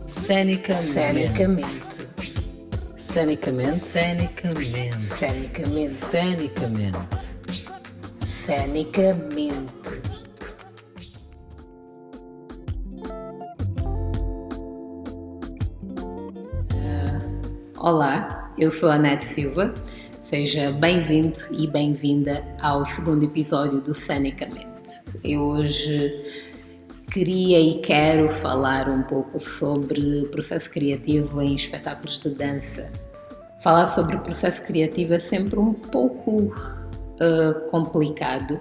Cenicamente. Cenicamente. Cenicamente. Cenicamente. Cenicamente. Cenicamente. Olá, eu sou a Anete Silva. Seja bem-vindo e bem-vinda ao segundo episódio do Cenicamente. Eu hoje queria e quero falar um pouco sobre processo criativo em espetáculos de dança. Falar sobre processo criativo é sempre um pouco complicado,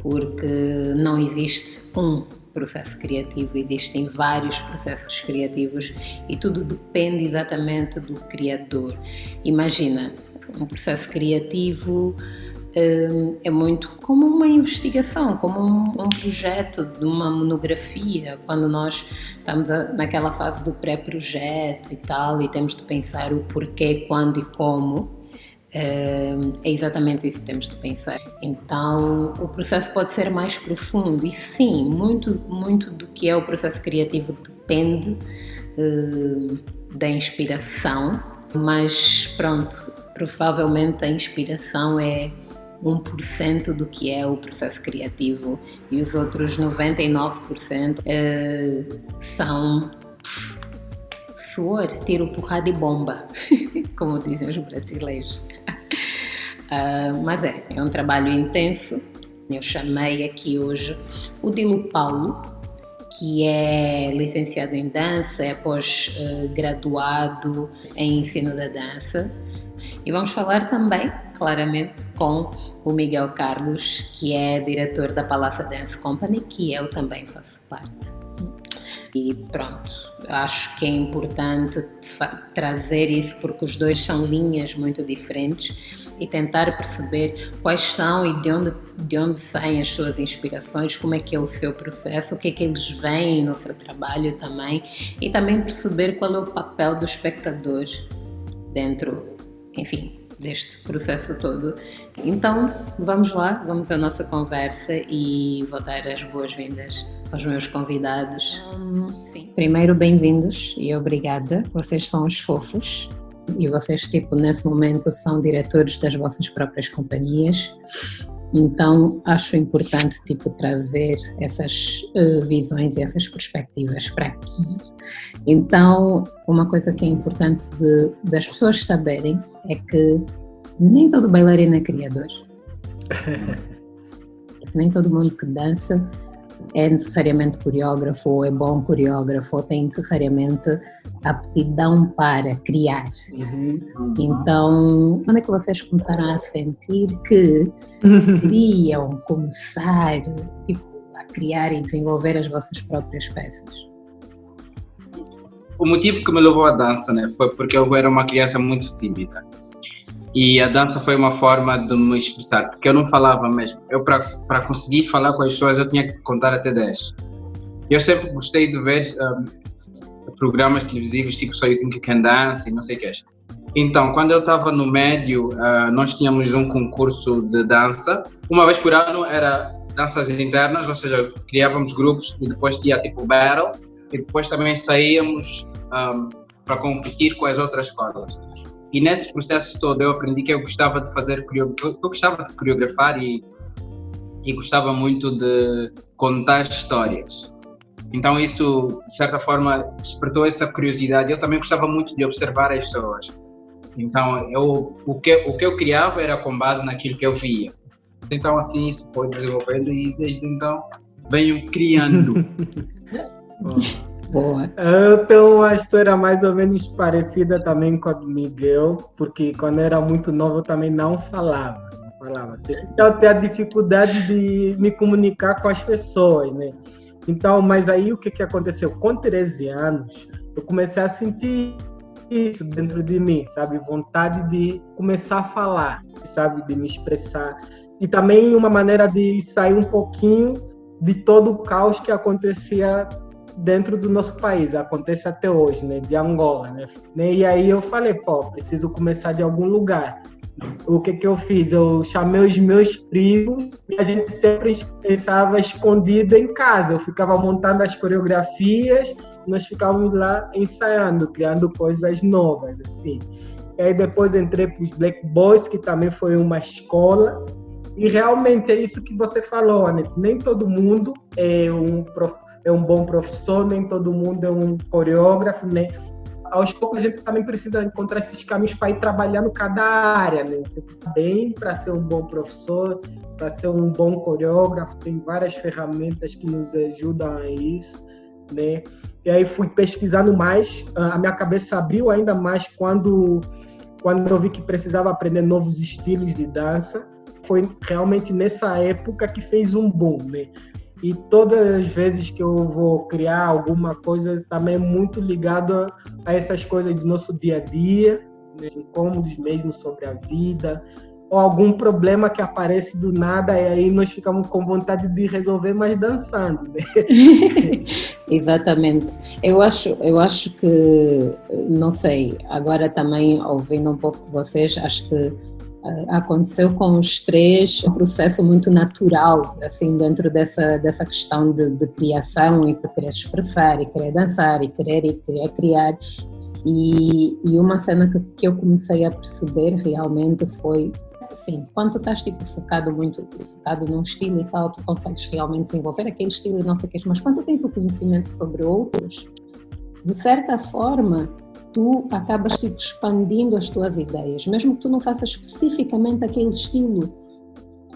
porque não existe um processo criativo, existem vários processos criativos e tudo depende exatamente do criador. Imagina, um processo criativo é muito como uma investigação, como um projeto de uma monografia, quando nós estamos naquela fase do pré-projeto e tal, e temos de pensar o porquê, quando e como. É exatamente isso que temos de pensar. Então, o processo pode ser mais profundo e sim, muito do que é o processo criativo depende da inspiração, mas pronto, provavelmente a inspiração é 1% do que é o processo criativo e os outros 99% são suor, tiro, porrada e bomba, como dizem os brasileiros. Mas é um trabalho intenso. Eu chamei aqui hoje o Dilo Paulo, que é licenciado em dança, é pós-graduado em ensino da dança. E vamos falar também, claramente, com o Miguel Carlos, que é diretor da Palácio Dance Company, que eu também faço parte. E pronto, acho que é importante trazer isso porque os dois são linhas muito diferentes e tentar perceber quais são e de onde saem as suas inspirações, como é que é o seu processo, o que é que eles veem no seu trabalho também, e também perceber qual é o papel do espectador dentro, enfim, deste processo todo. Então, vamos lá, vamos à nossa conversa e vou dar as boas-vindas aos meus convidados. Sim. Primeiro, bem-vindos e obrigada. Vocês são os fofos e vocês, nesse momento, são diretores das vossas próprias companhias. Então, acho importante, trazer essas visões e essas perspectivas para aqui. Então, uma coisa que é importante das pessoas saberem é que nem todo bailarino é criador. Nem todo mundo que dança é necessariamente coreógrafo, ou é bom coreógrafo, ou tem necessariamente aptidão para criar. Então, quando é que vocês começaram a sentir que queriam começar a criar e desenvolver as vossas próprias peças? O motivo que me levou à dança, foi porque eu era uma criança muito tímida. E a dança foi uma forma de me expressar, porque eu não falava mesmo. Eu, para conseguir falar com as pessoas, eu tinha que contar até 10. Eu sempre gostei de ver programas televisivos tipo So You Think You Can Dance e não sei o que é. Então, quando eu estava no médio, nós tínhamos um concurso de dança. Uma vez por ano era danças internas, ou seja, criávamos grupos e depois tinha battles. E depois também saíamos para competir com as outras escolas. E nesse processo todo eu aprendi que eu gostava de coreografar e gostava muito de contar histórias. Então isso, de certa forma, despertou essa curiosidade. Eu também gostava muito de observar as pessoas. Então o que eu criava era com base naquilo que eu via. Então assim isso foi desenvolvendo e desde então venho criando. Boa. Eu tenho uma história mais ou menos parecida também com a do Miguel, porque quando eu era muito novo eu também não falava. Então eu tinha a dificuldade de me comunicar com as pessoas, né? Então, mas aí o que aconteceu? Com 13 anos, eu comecei a sentir isso dentro de mim, sabe? Vontade de começar a falar, sabe? De me expressar. E também uma maneira de sair um pouquinho de todo o caos que acontecia dentro do nosso país, acontece até hoje, né, de Angola, né? E aí eu falei, preciso começar de algum lugar. O que eu fiz? Eu chamei os meus primos e a gente sempre pensava escondido em casa. Eu ficava montando as coreografias nós ficávamos lá ensaiando, criando coisas novas, assim. E aí depois entrei para os Black Boys, que também foi uma escola. E realmente é isso que você falou, Anete. Nem todo mundo é um bom professor, nem todo mundo é um coreógrafo, né? Aos poucos a gente também precisa encontrar esses caminhos para ir trabalhando cada área, né? Você está bem para ser um bom professor, para ser um bom coreógrafo, tem várias ferramentas que nos ajudam a isso, né? E aí fui pesquisando mais, a minha cabeça abriu ainda mais quando eu vi que precisava aprender novos estilos de dança. Foi realmente nessa época que fez um boom, né? E todas as vezes que eu vou criar alguma coisa também é muito ligado a essas coisas do nosso dia a dia, né? Incômodos mesmo sobre a vida, ou algum problema que aparece do nada e aí nós ficamos com vontade de resolver, mas dançando, né? Exatamente. Eu acho que, não sei, agora também ouvindo um pouco de vocês, acho que aconteceu com os três um processo muito natural, assim, dentro dessa questão de criação e de querer expressar, e querer dançar, e querer criar. E uma cena que eu comecei a perceber realmente foi, assim, quando tu estás focado num estilo e tal, tu consegues realmente desenvolver aquele estilo e não sei o que, mas quando tu tens o conhecimento sobre outros, de certa forma, tu acabas expandindo as tuas ideias, mesmo que tu não faças especificamente aquele estilo,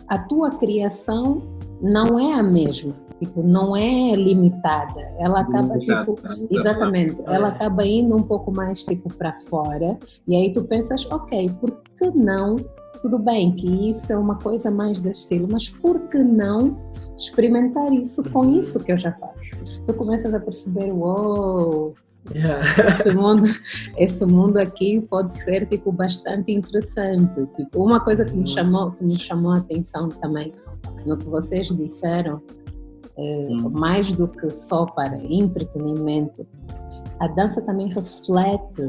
a tua criação não é a mesma, não é limitada, ela acaba exatamente, ela acaba indo um pouco mais para fora, e aí tu pensas, ok, por que não? Tudo bem que isso é uma coisa mais desse estilo, mas por que não experimentar isso com isso que eu já faço? Tu começas a perceber, uou, esse mundo aqui pode ser bastante interessante. Uma coisa que me chamou a atenção também no que vocês disseram, mais do que só para entretenimento, a dança também reflete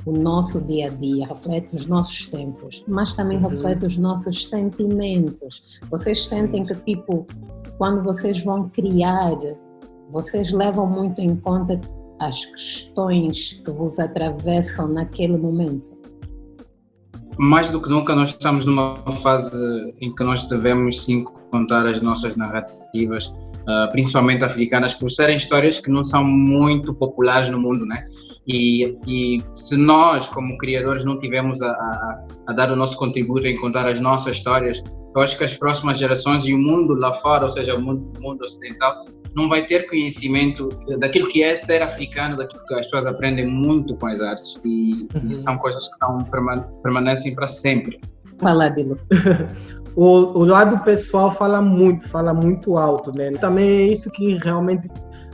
o nosso dia a dia, reflete os nossos tempos, mas também reflete os nossos sentimentos. Vocês sentem que quando vocês vão criar, vocês levam muito em conta as questões que vos atravessam naquele momento? Mais do que nunca nós estamos numa fase em que nós devemos sim contar as nossas narrativas, principalmente africanas, por serem histórias que não são muito populares no mundo, né? E se nós, como criadores, não tivermos a dar o nosso contributo em contar as nossas histórias, eu acho que as próximas gerações e o mundo lá fora, ou seja, o mundo ocidental, não vai ter conhecimento daquilo que é ser africano, daquilo que as pessoas aprendem muito com as artes e são coisas que permanecem para sempre. Fala, Dilo. O lado pessoal fala muito alto, né? Também é isso que realmente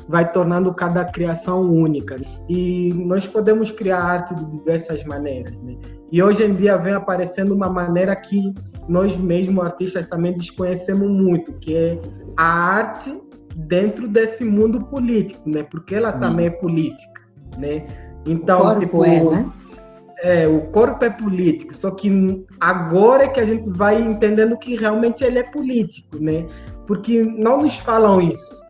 vai tornando cada criação única. E nós podemos criar arte de diversas maneiras, né? E hoje em dia vem aparecendo uma maneira que nós mesmos, artistas, também desconhecemos muito, que é a arte dentro desse mundo político, né? Porque ela também é política, né? Então, o corpo né? O corpo é político, só que agora é que a gente vai entendendo que realmente ele é político, né? Porque não nos falam isso.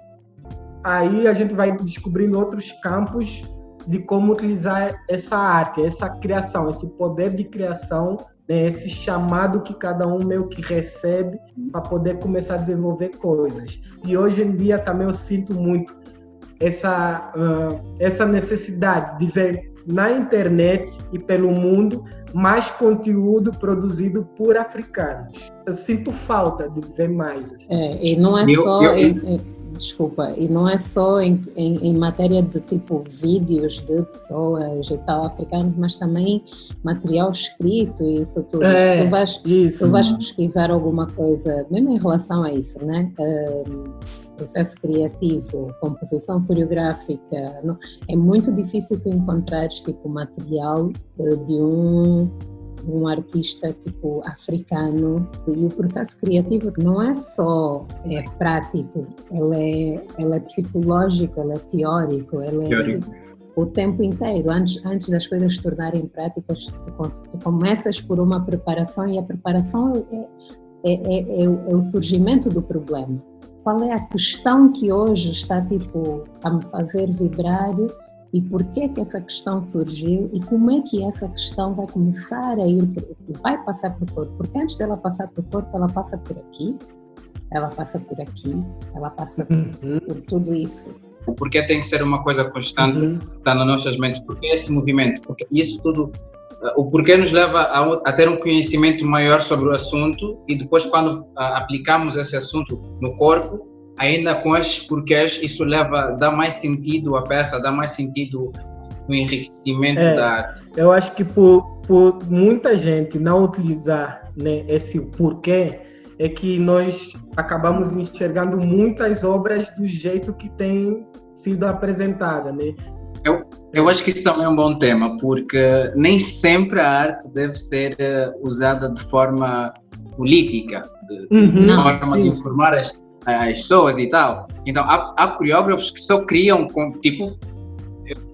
Aí a gente vai descobrindo outros campos de como utilizar essa arte, essa criação, esse poder de criação, né? Esse chamado que cada um meio que recebe para poder começar a desenvolver coisas. E hoje em dia também eu sinto muito essa necessidade de ver na internet e pelo mundo mais conteúdo produzido por africanos. Eu sinto falta de ver mais. E não é desculpa, e não é só em matéria de vídeos de pessoas e tal africanos, mas também material escrito e isso tudo. Se tu vais pesquisar alguma coisa, mesmo em relação a isso, né? Processo criativo, composição coreográfica, não, é muito difícil tu encontrares material de um artista africano, e o processo criativo não é só prático, ele é psicológico, ele é teórico, ele é o tempo inteiro. Antes das coisas se tornarem práticas, tu começas por uma preparação, e a preparação é o surgimento do problema. qual é a questão que hoje está tipo a me fazer vibrar e por que essa questão surgiu e como é que essa questão vai começar a ir, vai passar para o corpo, porque antes dela passar para o corpo, ela passa por aqui, ela passa por aqui, ela passa por tudo isso. O porquê tem que ser uma coisa constante, está nas nossas mentes, porque esse movimento, porque isso tudo, o porquê nos leva a ter um conhecimento maior sobre o assunto e depois quando aplicamos esse assunto no corpo, ainda com esses porquês, isso dá mais sentido à peça, dá mais sentido no enriquecimento da arte. Eu acho que por muita gente não utilizar, né, esse porquê, é que nós acabamos enxergando muitas obras do jeito que tem sido apresentada, né? Eu acho que isso também é um bom tema, porque nem sempre a arte deve ser usada de forma política, de forma de informar as pessoas e tal. Então, há coreógrafos que só criam,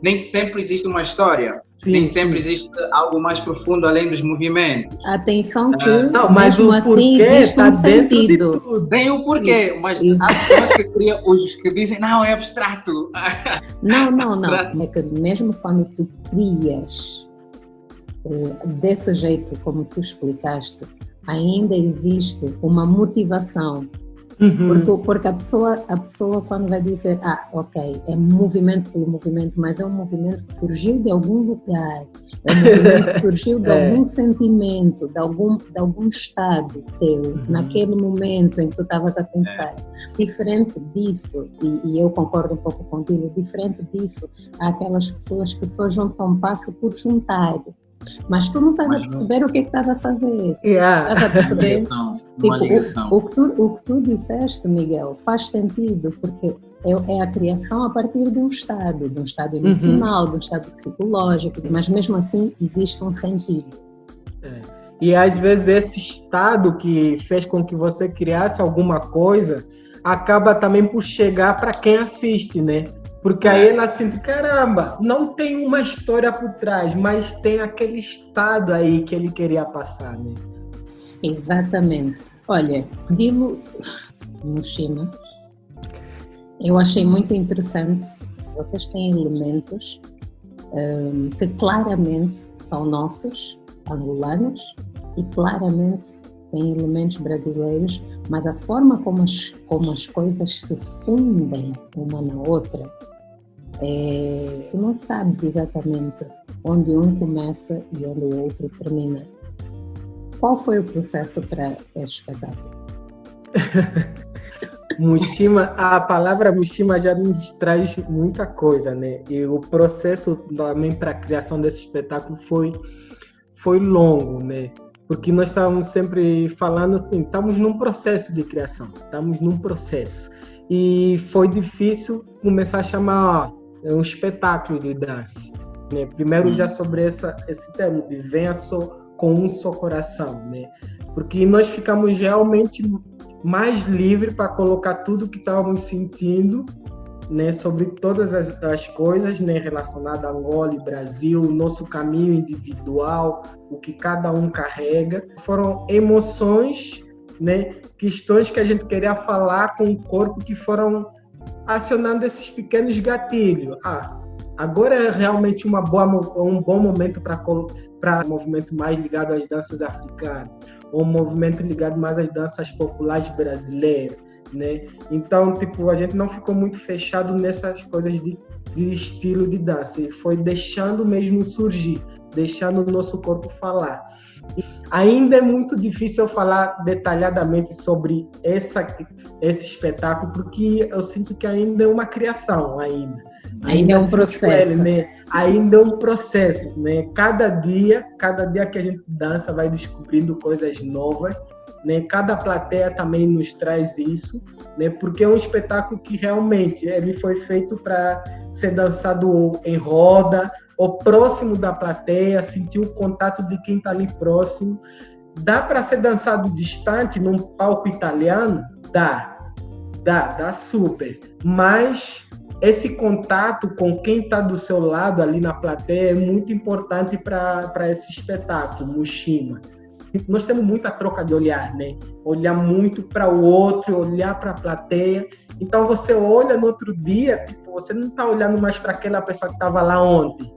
nem sempre existe uma história. Sim, nem sempre existe algo mais profundo além dos movimentos. Atenção que não, mas mesmo o assim porquê existe está um dentro sentido. de tudo. Tem o porquê, mas há pessoas que criam, os que dizem, não, é abstrato. Não. É que mesmo quando tu crias desse jeito como tu explicaste, ainda existe uma motivação. Porque a pessoa quando vai dizer, ok, é movimento pelo movimento, mas é um movimento que surgiu de algum lugar, é um movimento que surgiu de algum sentimento, de algum estado teu, naquele momento em que tu estavas a pensar. Diferente disso, e eu concordo um pouco contigo, diferente disso, há aquelas pessoas que só juntam passo por juntar. Mas tu não estás a perceber o que é que estás a fazer. Estás a perceber? O que tu disseste, Miguel, faz sentido, porque é a criação a partir de um estado emocional, de um estado psicológico, mas mesmo assim existe um sentido. E às vezes esse estado que fez com que você criasse alguma coisa acaba também por chegar para quem assiste, né? Porque aí ela sente, caramba, não tem uma história por trás, mas tem aquele estado aí que ele queria passar, né? Exatamente. Olha, Dilo Mushima, eu achei muito interessante. Vocês têm elementos que claramente são nossos, angolanos, e claramente têm elementos brasileiros, mas a forma como as coisas se fundem uma na outra, tu não sabes exatamente onde um começa e onde o outro termina. Qual foi o processo para esse espetáculo? Mushima, a palavra Mushima já nos traz muita coisa, né? E o processo também para a criação desse espetáculo foi longo, né? Porque nós estávamos sempre falando assim, estamos num processo de criação, estamos num processo. E foi difícil começar a chamar um espetáculo de dança, né? Primeiro já sobre esse termo de venha com um só coração, né? Porque nós ficamos realmente mais livres para colocar tudo que estávamos sentindo, né? Sobre todas as coisas, né? Relacionadas a Angola e Brasil, o nosso caminho individual, o que cada um carrega. Foram emoções, né? Questões que a gente queria falar com o corpo que foram acionando esses pequenos gatilhos. Agora é realmente um bom momento para um movimento mais ligado às danças africanas, ou um movimento ligado mais às danças populares brasileiras, né? Então, a gente não ficou muito fechado nessas coisas de estilo de dança, e foi deixando mesmo surgir, deixando o nosso corpo falar. Ainda é muito difícil eu falar detalhadamente sobre esse espetáculo, porque eu sinto que ainda é uma criação, ainda é um processo, né? Ainda é um processo, né? Cada dia que a gente dança vai descobrindo coisas novas, né? Cada plateia também nos traz isso, né? Porque é um espetáculo que realmente ele foi feito para ser dançado em roda, ou próximo da plateia, sentir o contato de quem está ali próximo. Dá para ser dançado distante num palco italiano? Dá super. Mas esse contato com quem está do seu lado ali na plateia é muito importante para esse espetáculo, Mushima. nós temos muita troca de olhar, né? Olhar muito para o outro, olhar para a plateia. Então você olha no outro dia, tipo, você não está olhando mais para aquela pessoa que estava lá ontem,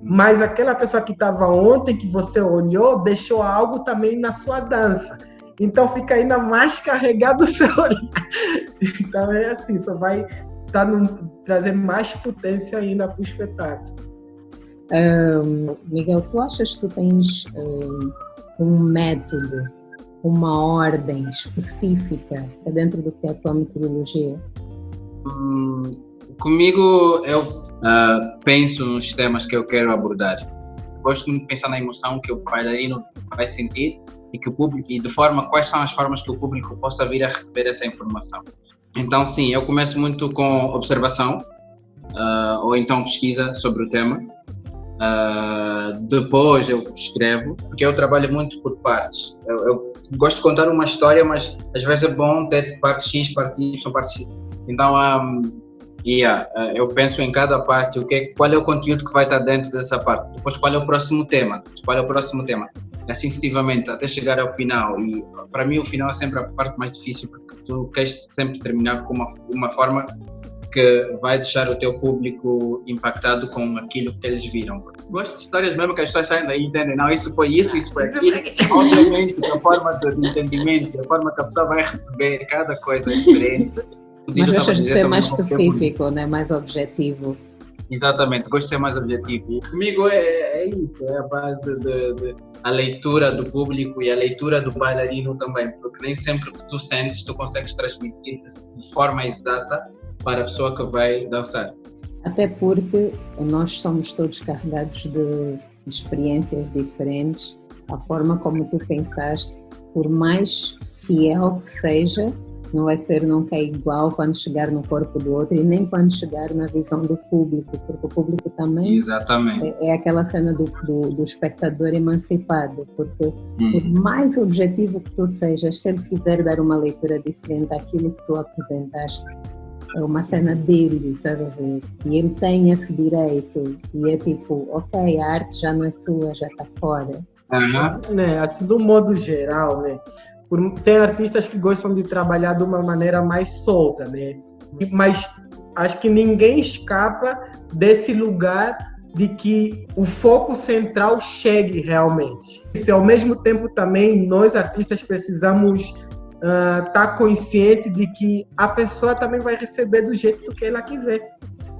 mas aquela pessoa que estava ontem, que você olhou, deixou algo também na sua dança. Então fica ainda mais carregado o seu olhar. Então é assim, só vai trazer mais potência ainda para o espetáculo. Miguel, tu achas que tu tens um método, uma ordem específica dentro do que é a tua metodologia? Comigo, eu penso nos temas que eu quero abordar. Gosto muito de pensar na emoção que o bailarino vai sentir e que o público, e de forma, quais são as formas que o público possa vir a receber essa informação. Então, sim, eu começo muito com observação, ou então pesquisa sobre o tema. Depois eu escrevo, porque eu trabalho muito por partes. Eu gosto de contar uma história, mas às vezes é bom ter parte X, parte Y, parte X. Então, eu penso em cada parte, qual é o conteúdo que vai estar dentro dessa parte. Depois, qual é o próximo tema. Assim sucessivamente, até chegar ao final. E para mim o final é sempre a parte mais difícil, porque tu queres sempre terminar com uma forma que vai deixar o teu público impactado com aquilo que eles viram. Gosto de histórias mesmo que as pessoas saem daí e entendem, não, isso foi isso, isso foi aquilo. Obviamente, a forma de entendimento, a forma que a pessoa vai receber cada coisa é diferente. Mas gostas de ser mais específico, né? Mais objetivo. Exatamente, gosto de ser mais objetivo. E comigo é isso, é a base de a leitura do público e a leitura do bailarino também, porque nem sempre o que tu sentes tu consegues transmitir de forma exata para a pessoa que vai dançar. Até porque nós somos todos carregados de experiências diferentes. A forma como tu pensaste, por mais fiel que seja, não vai ser nunca igual quando chegar no corpo do outro e nem quando chegar na visão do público, porque o público também é aquela cena do espectador emancipado, porque por mais objetivo que tu sejas, se ele quiser dar uma leitura diferente daquilo que tu apresentaste, é uma cena dele, tá a ver? E ele tem esse direito, e é tipo, ok, a arte já não é tua, já está fora. Né, assim, do modo geral, né? Tem artistas que gostam de trabalhar de uma maneira mais solta, né? Mas acho que ninguém escapa desse lugar de que o foco central chegue realmente. E, ao mesmo tempo, também, nós artistas precisamos estar conscientes de que a pessoa também vai receber do jeito que ela quiser,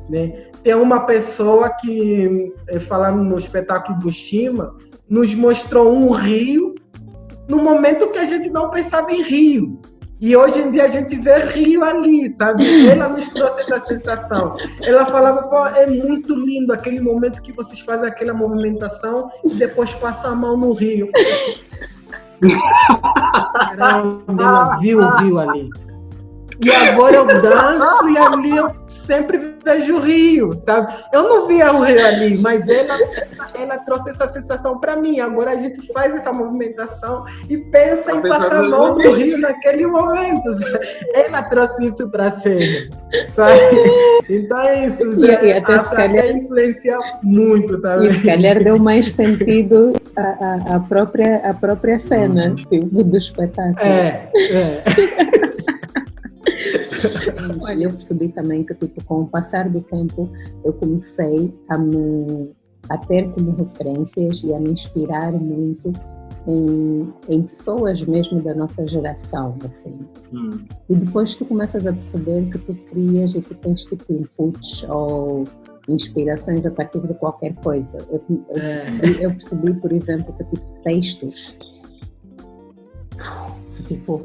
né? Tem uma pessoa que, falando no espetáculo do Shima, nos mostrou um rio no momento que a gente não pensava em rio. E hoje em dia a gente vê rio ali, sabe? Ela nos trouxe essa sensação. Ela falava, pô, é muito lindo aquele momento que vocês fazem aquela movimentação e depois passam a mão no rio. Caramba, ela viu o rio ali. E agora eu danço e ali eu sempre vejo o rio, sabe? Eu não via o rio ali, mas ela trouxe essa sensação para mim. Agora a gente faz essa movimentação e pensa em passar a mão no rio naquele momento. Ela trouxe isso para a cena, sabe? Então é isso. E até se calhar influencia muito também. E se calhar deu mais sentido a própria cena tipo, do espetáculo. Olha, eu percebi também que tipo, com o passar do tempo eu comecei a ter como referências e a me inspirar muito em pessoas mesmo da nossa geração, assim. E depois tu começas a perceber que tu crias e tu tens tipo inputs ou inspirações a partir de qualquer coisa. Eu percebi, por exemplo, que tipo textos, tipo,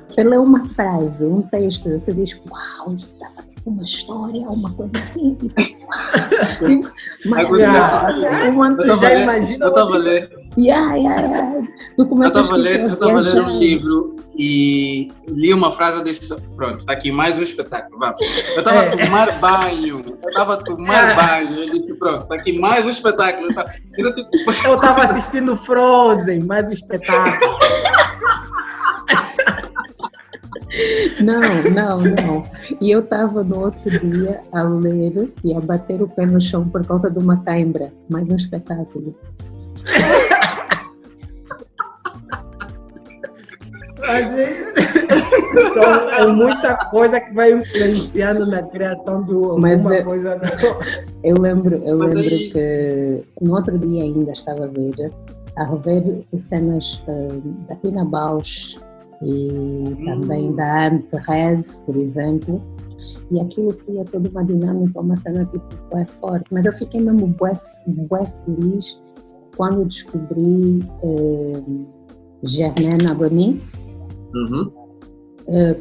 você lê uma frase, um texto, você diz, uau, isso estava tipo uma história, uma coisa assim, tipo, tipo maravilhosa. Eu estava a ler. Eu estava a ler um livro e li uma frase e disse, pronto, está aqui mais um espetáculo, vamos. Eu estava a tomar banho, eu disse, pronto, está aqui mais um espetáculo. Eu estava assistindo Frozen, mais um espetáculo. Não. E eu estava no outro dia a ler e a bater o pé no chão por causa de uma cãibra, mais um espetáculo. Então, é muita coisa que vai influenciando na criação de alguma coisa. Eu lembro Mas é que no outro dia ainda estava a rever cenas da Pina Bausch e também da Anne-Thérèse, por exemplo, e aquilo cria toda uma dinâmica, uma cena tipo bué forte, mas eu fiquei mesmo bué feliz quando descobri Germaine Agony.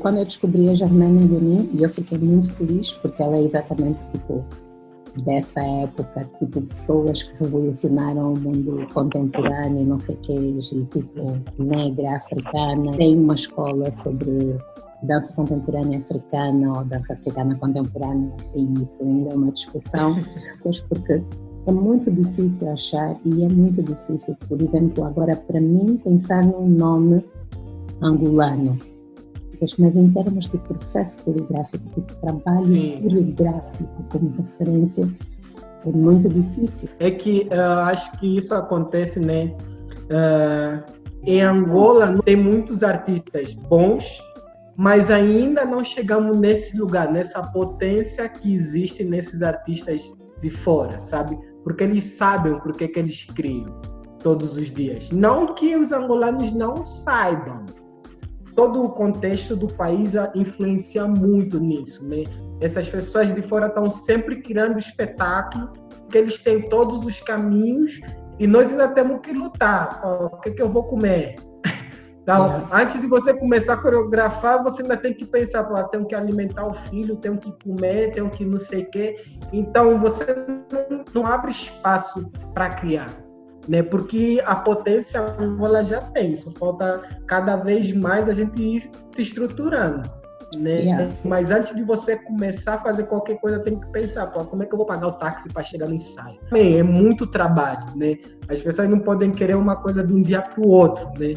Quando eu descobri a Germaine Agony, e eu fiquei muito feliz porque ela é exatamente tipo dessa época, tipo pessoas que revolucionaram o mundo contemporâneo, não sei o que, e tipo negra, africana. Tem uma escola sobre dança contemporânea africana ou dança africana contemporânea, enfim, isso ainda é uma discussão, porque é muito difícil achar e é muito difícil, por exemplo, agora para mim pensar num nome angolano, mas em termos de processo coreográfico, de trabalho coreográfico como referência, é muito difícil. É que acho que isso acontece, né? Em Angola tem muitos artistas bons, mas ainda não chegamos nesse lugar, nessa potência que existe nesses artistas de fora, sabe? Porque eles sabem por que eles criam todos os dias. Não que os angolanos não saibam. Todo o contexto do país influencia muito nisso, né? Essas pessoas de fora estão sempre criando espetáculo, que eles têm todos os caminhos e nós ainda temos que lutar. O que eu vou comer? Então, antes de você começar a coreografar, você ainda tem que pensar, tenho que alimentar o filho, tenho que comer, tenho que não sei o quê. Então, você não abre espaço para criar, né? Porque a potência ela já tem, só falta cada vez mais a gente ir se estruturando, né? Mas antes de você começar a fazer qualquer coisa, tem que pensar, como é que eu vou pagar o táxi para chegar no ensaio? É muito trabalho, né? As pessoas não podem querer uma coisa de um dia para o outro, né?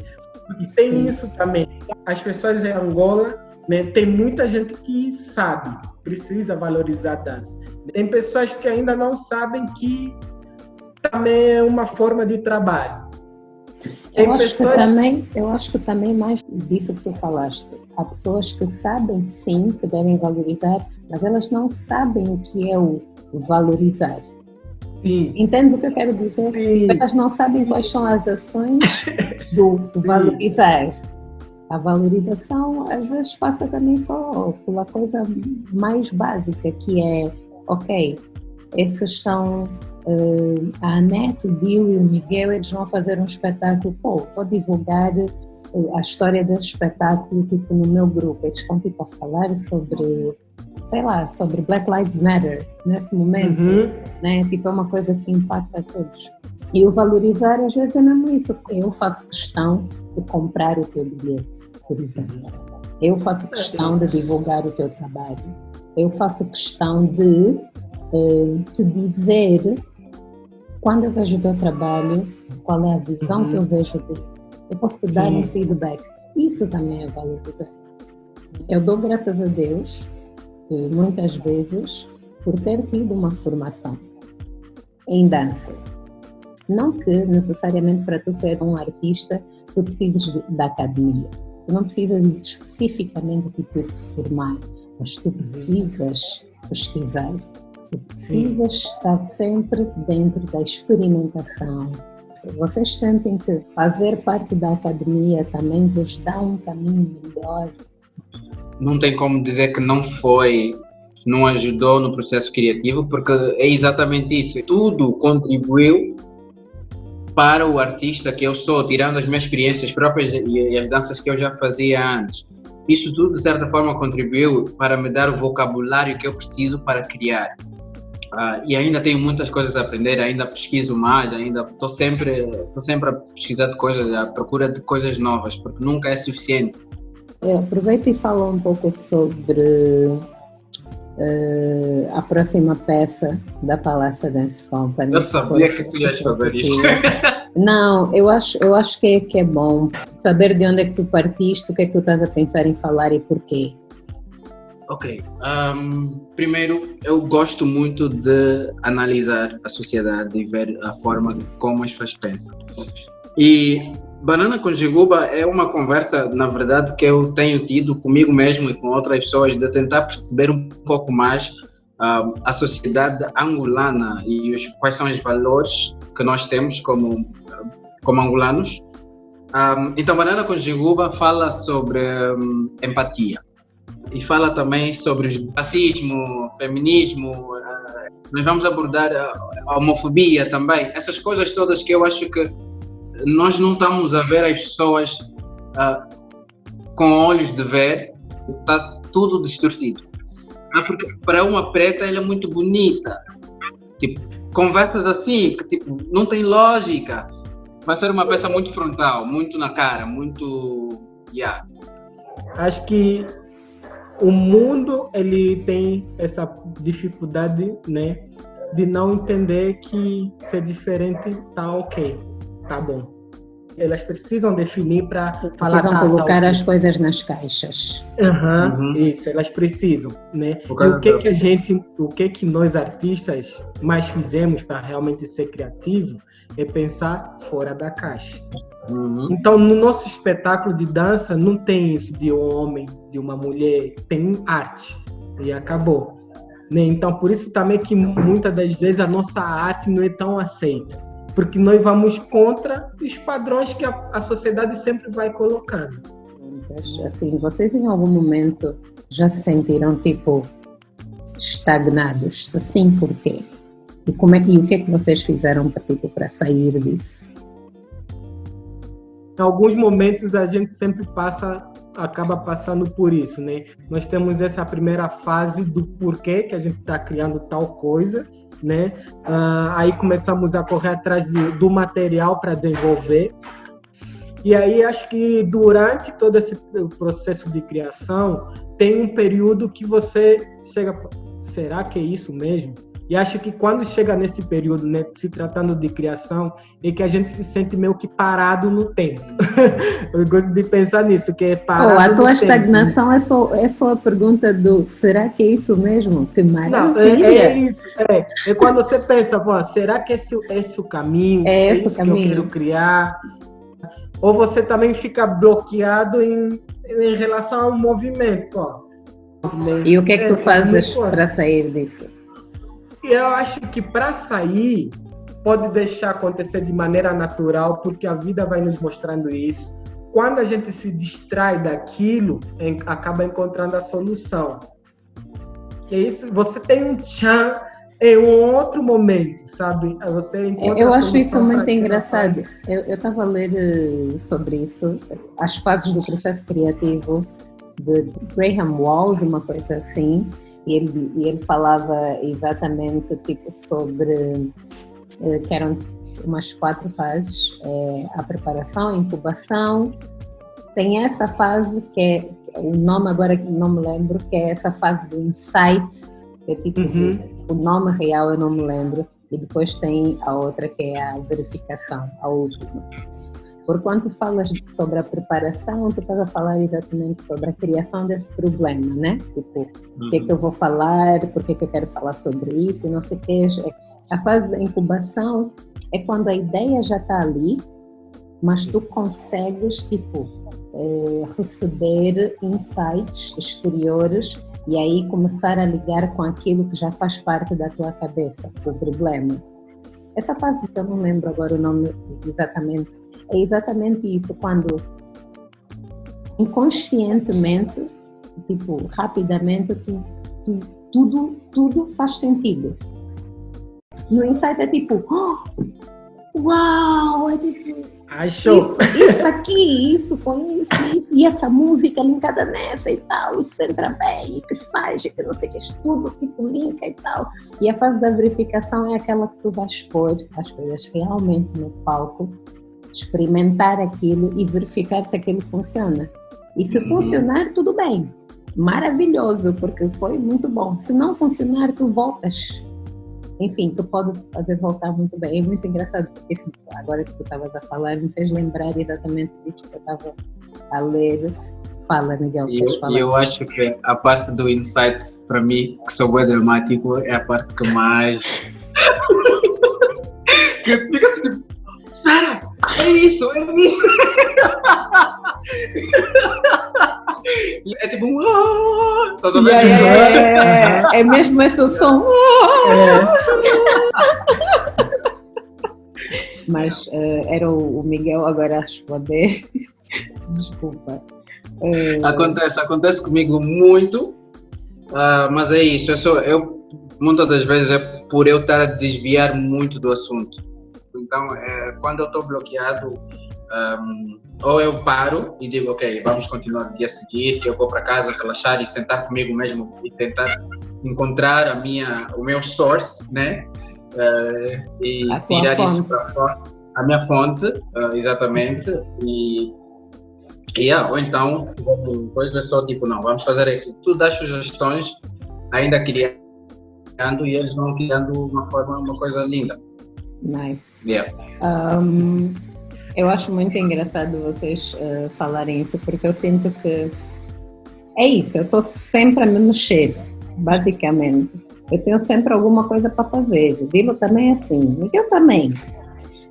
Porque tem isso também. As pessoas em Angola, né, tem muita gente que sabe, precisa valorizar a dança. Tem pessoas que ainda não sabem que também é uma forma de trabalho. Eu acho que também mais disso que tu falaste. Há pessoas que sabem, sim, que devem valorizar, mas elas não sabem o que é o valorizar. Sim. Entendes o que eu quero dizer? Sim. Elas não sabem quais são as ações do valorizar. A valorização, às vezes, passa também só pela coisa mais básica, que é, ok, esses são... a Anete, o Dilo e o Miguel, eles vão fazer um espetáculo, vou divulgar a história desse espetáculo tipo no meu grupo, eles estão tipo a falar sobre, sei lá, sobre Black Lives Matter nesse momento, né? Tipo é uma coisa que impacta a todos. E o valorizar às vezes é mesmo isso, eu faço questão de comprar o teu bilhete, por exemplo, eu faço questão de divulgar o teu trabalho, eu faço questão de te dizer quando eu vejo o teu trabalho, qual é a visão que eu vejo dele. Eu posso te dar um feedback. Isso também é valorizar. Eu dou graças a Deus, muitas vezes, por ter tido uma formação em dança. Não que necessariamente para tu ser um artista, tu precisas da academia. Tu não precisas especificamente de te formar, mas tu precisas pesquisar. Tu precisas estar sempre dentro da experimentação. Vocês sentem que fazer parte da academia também vos dá um caminho melhor? Não tem como dizer que não ajudou no processo criativo, porque é exatamente isso. Tudo contribuiu para o artista que eu sou, tirando as minhas experiências próprias e as danças que eu já fazia antes. Isso tudo, de certa forma, contribuiu para me dar o vocabulário que eu preciso para criar. E ainda tenho muitas coisas a aprender, ainda pesquiso mais, ainda estou sempre a pesquisar de coisas, à procura de coisas novas, porque nunca é suficiente. Aproveita e fala um pouco sobre a próxima peça da Palácio Dance Company. Eu sabia que tu ias fazer isso. Não, eu acho que é bom saber de onde é que tu partiste, o que é que tu estás a pensar em falar e porquê. Ok. Primeiro, eu gosto muito de analisar a sociedade e ver a forma como as pessoas pensam. E Banana com Jiguba é uma conversa, na verdade, que eu tenho tido comigo mesmo e com outras pessoas, de tentar perceber um pouco mais a sociedade angolana e quais são os valores que nós temos como angolanos. Então, Banana com Jiguba fala sobre empatia e fala também sobre o racismo, feminismo. Nós vamos abordar a homofobia também, essas coisas todas que eu acho que nós não estamos a ver as pessoas com olhos de ver, está tudo distorcido. Porque para uma preta ela é muito bonita. Tipo, conversas assim, que tipo, não tem lógica. Vai ser uma peça muito frontal, muito na cara, muito... Yeah. Acho que o mundo ele tem essa dificuldade, né, de não entender que ser diferente tá ok, tá bom. Elas precisam definir para falar. Precisam colocar as coisas nas caixas. Isso, elas precisam, né? E o que nós artistas mais fizemos para realmente ser criativo é pensar fora da caixa. Então, no nosso espetáculo de dança não tem isso de um homem, de uma mulher, tem arte e acabou, né? Então, por isso também que muitas das vezes a nossa arte não é tão aceita, porque nós vamos contra os padrões que a sociedade sempre vai colocando. Assim, vocês em algum momento já se sentiram tipo estagnados? Sim, por quê? E o que é que vocês fizeram para sair disso? Em alguns momentos a gente sempre acaba passando por isso, né? Nós temos essa primeira fase do porquê que a gente está criando tal coisa, né? Aí começamos a correr atrás do material para desenvolver. E aí acho que durante todo esse processo de criação tem um período que você chega, será que é isso mesmo? E acho que quando chega nesse período, né, se tratando de criação, é que a gente se sente meio que parado no tempo. Eu gosto de pensar nisso, que é parado a tua no estagnação tempo. É só a pergunta do será que é isso mesmo? Que maravilha! Não, é isso. É quando você pensa, pô, será que esse é o caminho? É esse o que caminho. Eu quero criar? Ou você também fica bloqueado em relação ao movimento, ó. E o que é que tu fazes para sair disso? Eu acho que para sair, pode deixar acontecer de maneira natural, porque a vida vai nos mostrando isso. Quando a gente se distrai daquilo, acaba encontrando a solução. É isso, você tem um tchan em um outro momento, sabe? Você encontra eu acho isso muito engraçado. Eu estava a ler sobre isso, as fases do processo criativo de Graham Walls, uma coisa assim. E ele falava exatamente tipo sobre que eram umas 4 fases, a preparação, a incubação, tem essa fase que é o nome agora que não me lembro, que é essa fase do insight, que é tipo o nome real eu não me lembro, e depois tem a outra que é a verificação, a última. Porquanto falas sobre a preparação, tu estás a falar exatamente sobre a criação desse problema, né? Tipo, o que é que eu vou falar, por que é que eu quero falar sobre isso, não sei o que. A fase da incubação é quando a ideia já está ali, mas tu consegues, tipo, receber insights exteriores e aí começar a ligar com aquilo que já faz parte da tua cabeça, o problema. Essa fase, que eu não lembro agora o nome exatamente, é exatamente isso, quando inconscientemente, tipo, rapidamente, tudo faz sentido. No insight é tipo, uau, é tipo, achou. Isso aqui, isso com isso, e essa música linkada nessa e tal, isso entra bem, e que faz, e que não sei o que, tudo tipo linka e tal. E a fase da verificação é aquela que tu vais pôr as coisas realmente no palco, experimentar aquilo e verificar se aquilo funciona. E se funcionar, tudo bem, maravilhoso, porque foi muito bom. Se não funcionar, tu voltas. Enfim, tu pode fazer voltar muito bem. É muito engraçado, porque agora que tu estavas a falar, me fez lembrar exatamente disso que eu estava a ler. Fala, Miguel, queres falar? Eu acho que a parte do insight, para mim, que sou bem dramático, é a parte que mais... que fica assim, espera! É isso. E é tipo estás a ver? É mesmo esse o som. Mas era o Miguel agora a responder. Desculpa. Acontece comigo muito, mas é isso. Muitas das vezes é por eu estar a desviar muito do assunto. Então, quando eu estou bloqueado, ou eu paro e digo, ok, vamos continuar no dia seguinte, que eu vou para casa relaxar e sentar comigo mesmo e tentar encontrar o meu source, né? E tirar isso para fora, a minha fonte, exatamente, ou então depois é só tipo, não, vamos fazer aqui, tu dás sugestões, ainda criando, e eles vão criando uma coisa linda. Nice. Yeah. Eu acho muito engraçado vocês falarem isso, porque eu sinto que é isso, eu estou sempre a me mexer, basicamente. Eu tenho sempre alguma coisa para fazer. O Dilo também é assim, Miguel também.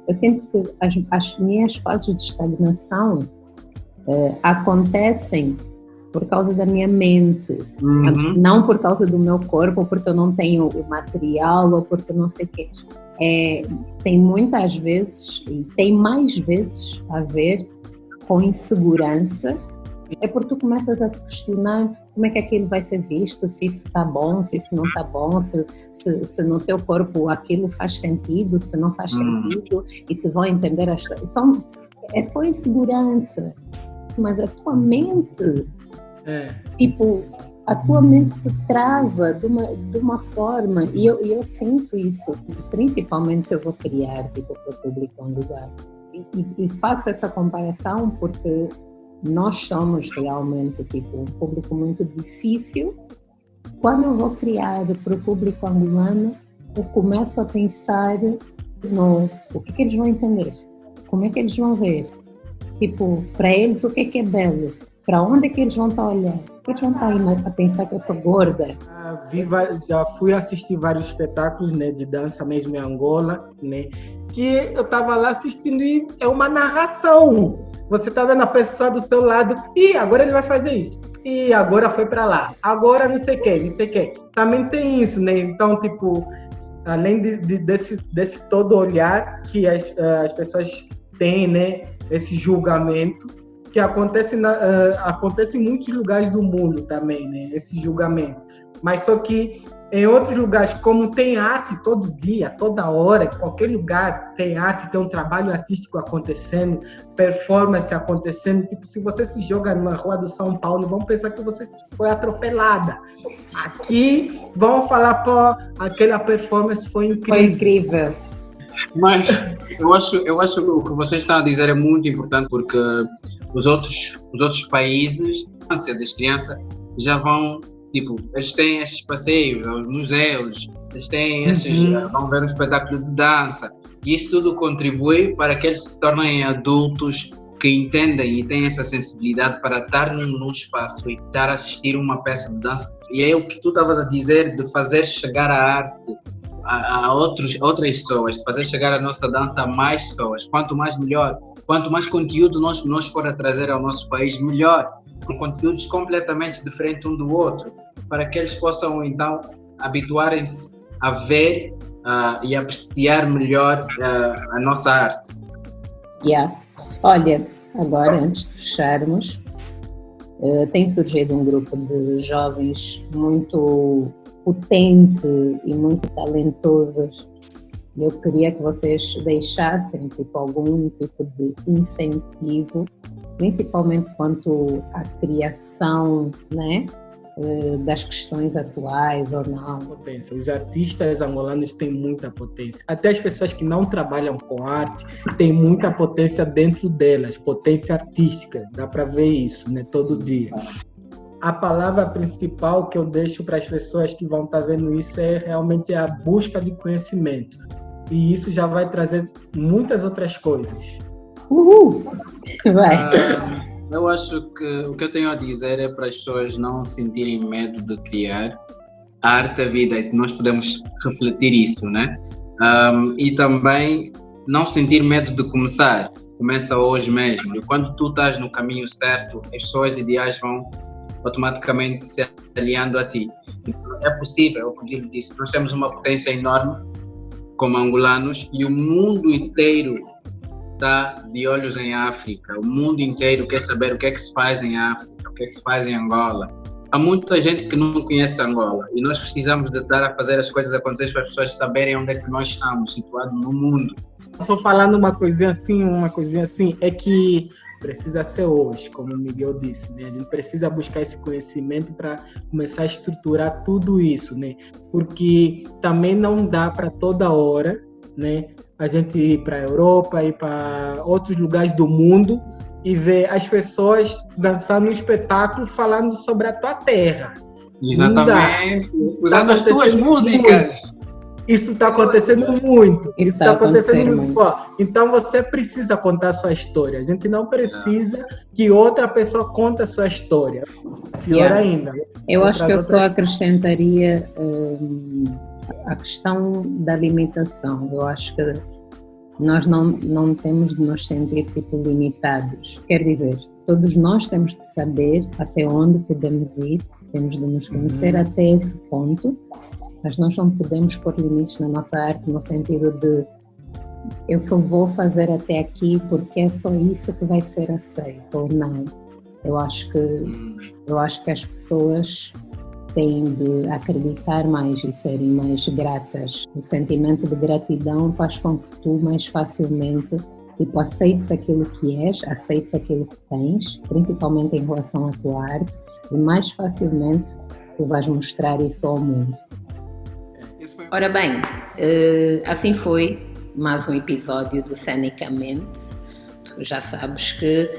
Eu sinto que as minhas fases de estagnação acontecem por causa da minha mente, não por causa do meu corpo, porque eu não tenho o material ou porque não sei o quê. Tem muitas vezes, e tem mais vezes a ver com insegurança. É porque tu começas a te questionar como é que aquilo vai ser visto, se isso está bom, se isso não está bom, se no teu corpo aquilo faz sentido, se não faz sentido, e se vão entender é só insegurança. Mas a tua mente, tipo, a tua mente te trava de uma forma, e eu sinto isso, principalmente se eu vou criar, tipo, para o público um lugar. E faço essa comparação porque nós somos realmente tipo um público muito difícil. Quando eu vou criar para o público angolano, eu começo a pensar no o que eles vão entender, como é que eles vão ver, tipo, para eles o que é belo, para onde é que eles vão estar a olhar, eles vão estar a pensar que eu sou gorda. Já fui assistir vários espetáculos, né, de dança mesmo em Angola, né, que eu estava lá assistindo e é uma narração. Você está vendo a pessoa do seu lado, e agora ele vai fazer isso, e agora foi para lá, agora não sei o que. Também tem isso, né? Então, tipo, além desse todo olhar que as pessoas têm, né? Esse julgamento, que acontece em muitos lugares do mundo também, né? Esse julgamento. Mas só que em outros lugares, como tem arte todo dia, toda hora, em qualquer lugar tem arte, tem um trabalho artístico acontecendo, performance acontecendo. Tipo, se você se joga na rua do São Paulo, vão pensar que você foi atropelada. Aqui vão falar, pô, aquela performance foi incrível. Foi incrível. Mas eu acho que o que vocês estão a dizer é muito importante, porque os outros países, das crianças, já vão. Tipo, eles têm esses passeios aos museus, eles têm vão ver um espetáculo de dança, e isso tudo contribui para que eles se tornem adultos que entendem e têm essa sensibilidade para estar num espaço e estar a assistir uma peça de dança. E é o que tu estavas a dizer, de fazer chegar a arte a outras pessoas, de fazer chegar a nossa dança a mais pessoas. Quanto mais melhor, quanto mais conteúdo nós for a trazer ao nosso país, melhor. Com conteúdos completamente diferentes um do outro, para que eles possam então habituarem-se a ver e apreciar melhor a nossa arte. Olha, agora antes de fecharmos, tem surgido um grupo de jovens muito potente e muito talentosos. Eu queria que vocês deixassem algum tipo de incentivo, principalmente quanto à criação, né, das questões atuais ou não. Os artistas angolanos têm muita potência. Até as pessoas que não trabalham com arte têm muita potência dentro delas, potência artística. Dá para ver isso, né, todo dia. A palavra principal que eu deixo para as pessoas que vão estar vendo isso é realmente a busca de conhecimento. E isso já vai trazer muitas outras coisas. Uhul! Vai! Eu acho que o que eu tenho a dizer é para as pessoas não sentirem medo de criar. A arte é vida e nós podemos refletir isso, né? E também não sentir medo de começar. começa hoje mesmo. E quando tu estás no caminho certo, as pessoas ideais vão automaticamente se aliando a ti. Então, é possível, como eu disse, nós temos uma potência enorme como angolanos e o mundo inteiro está de olhos em África. O mundo inteiro quer saber o que é que se faz em África, o que é que se faz em Angola. Há muita gente que não conhece Angola e nós precisamos de estar a fazer as coisas acontecer para as pessoas saberem onde é que nós estamos situados no mundo. Só falando uma coisinha assim, é que precisa ser hoje, como o Miguel disse, né? A gente precisa buscar esse conhecimento para começar a estruturar tudo isso, né? Porque também não dá para toda hora, né, a gente ir para a Europa, ir para outros lugares do mundo e ver as pessoas dançando um espetáculo falando sobre a tua terra. Exatamente, usando as tuas músicas. Isso está acontecendo muito. Isso está acontecendo muito. Então você precisa contar a sua história. A gente não precisa que outra pessoa conte a sua história. Pior ainda. Eu acho que eu só acrescentaria a questão da alimentação. Eu acho que nós não temos de nos sentir limitados. Quer dizer, todos nós temos de saber até onde podemos ir, temos de nos conhecer até esse ponto. Mas nós não podemos pôr limites na nossa arte no sentido de eu só vou fazer até aqui porque é só isso que vai ser aceito ou não. Eu acho que as pessoas têm de acreditar mais e serem mais gratas. O sentimento de gratidão faz com que tu mais facilmente aceites aquilo que és, aceites aquilo que tens, principalmente em relação à tua arte, e mais facilmente tu vais mostrar isso ao mundo. Ora bem, assim foi mais um episódio do Cenicamente. Tu já sabes que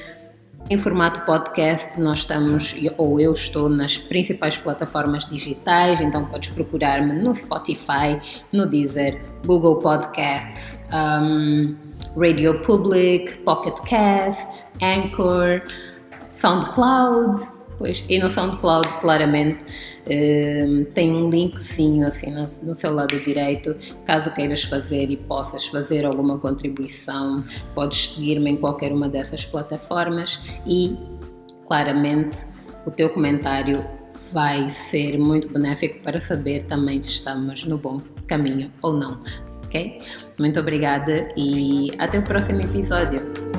em formato podcast nós estamos, ou eu estou nas principais plataformas digitais, então podes procurar-me no Spotify, no Deezer, Google Podcasts, Radio Public, Pocket Cast, Anchor, SoundCloud. Pois, e no SoundCloud, claramente, tem um linkzinho assim no seu lado direito. Caso queiras fazer e possas fazer alguma contribuição, podes seguir-me em qualquer uma dessas plataformas e, claramente, o teu comentário vai ser muito benéfico para saber também se estamos no bom caminho ou não, ok? Muito obrigada e até o próximo episódio.